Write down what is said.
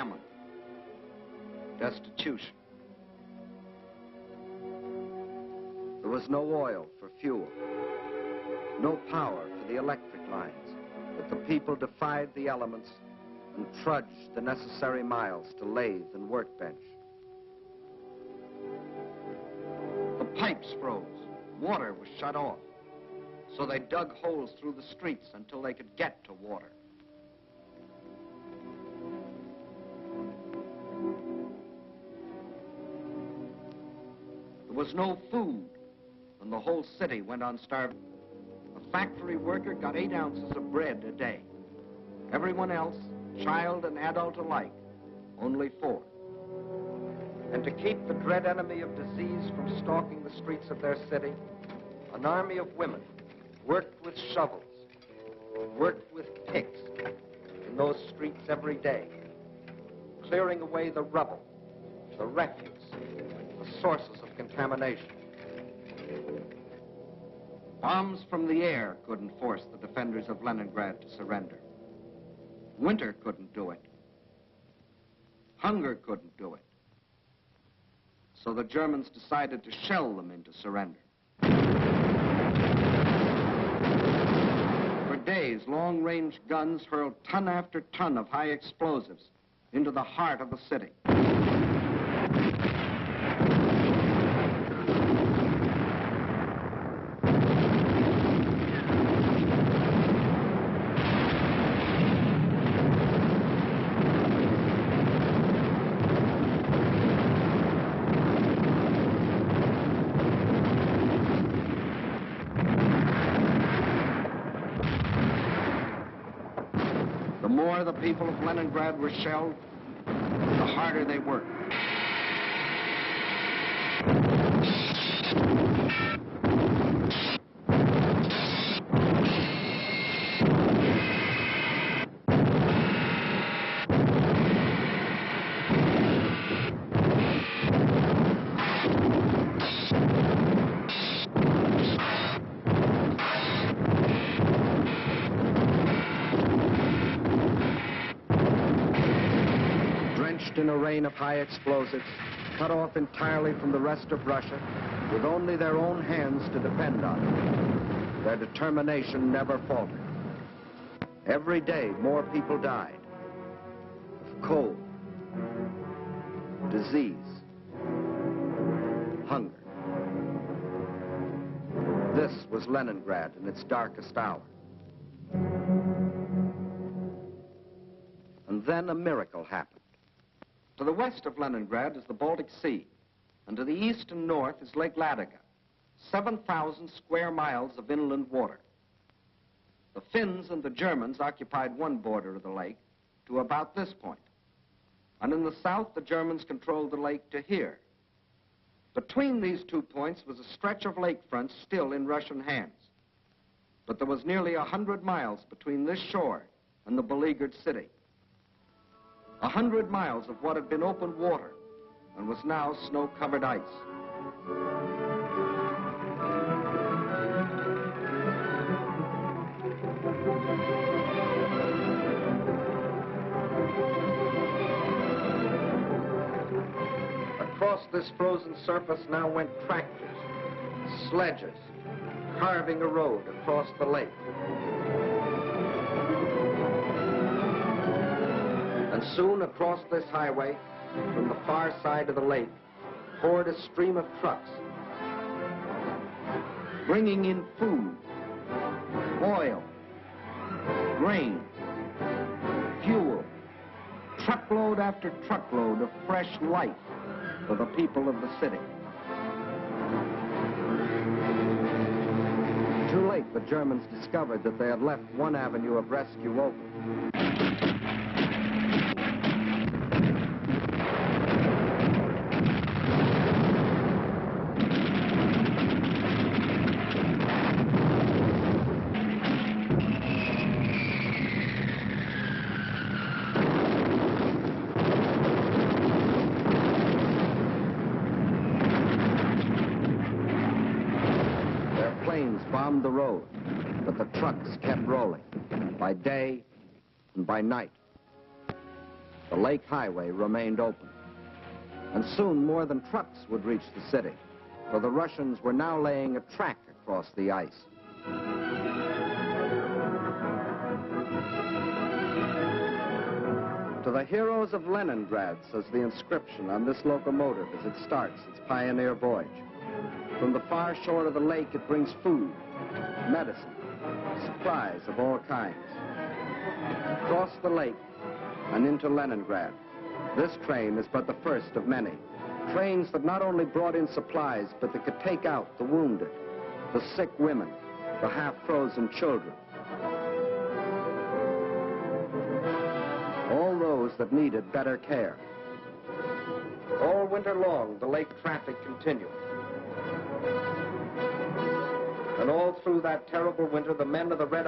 famine, destitution. There was no oil for fuel, no power for the electric lines, but the people defied the elements and trudged the necessary miles to lathe and workbench. The pipes froze, water was shut off, so they dug holes through the streets until they could get to water. There was no food, and the whole city went on starving. A factory worker got 8 ounces of bread a day. Everyone else, child and adult alike, only 4. And to keep the dread enemy of disease from stalking the streets of their city, an army of women worked with shovels, worked with picks in those streets every day, clearing away the rubble, the refuse, the sources of contamination. Bombs from the air couldn't force the defenders of Leningrad to surrender. Winter couldn't do it. Hunger couldn't do it. So the Germans decided to shell them into surrender. For days, long-range guns hurled ton after ton of high explosives into the heart of the city. The more the people of Leningrad were shelled, the harder they worked. In a rain of high explosives, cut off entirely from the rest of Russia, with only their own hands to depend on, their determination never faltered. Every day, more people died of cold, disease, hunger. This was Leningrad in its darkest hour. And then a miracle happened. To the west of Leningrad is the Baltic Sea, and to the east and north is Lake Ladoga, 7,000 square miles of inland water. The Finns and the Germans occupied one border of the lake to about this point, and in the south the Germans controlled the lake to here. Between these 2 points was a stretch of lakefront still in Russian hands, but there was nearly 100 miles between this shore and the beleaguered city. 100 miles of what had been open water and was now snow-covered ice. Across this frozen surface now went tractors, sledges, carving a road across the lake. And soon across this highway, from the far side of the lake, poured a stream of trucks, bringing in food, oil, grain, fuel, truckload after truckload of fresh life for the people of the city. Too late, the Germans discovered that they had left one avenue of rescue open. Bombed the road, but the trucks kept rolling, by day and by night. the lake highway remained open. And soon more than trucks would reach the city, for the Russians were now laying a track across the ice. To the heroes of Leningrad, says the inscription on this locomotive as it starts its pioneer voyage. From the far shore of the lake, it brings food, medicine, supplies of all kinds. Across the lake and into Leningrad, this train is but the first of many. Trains that not only brought in supplies, but that could take out the wounded, the sick women, the half-frozen children. All those that needed better care. All winter long, the lake traffic continued. And all through that terrible winter, the men of the Red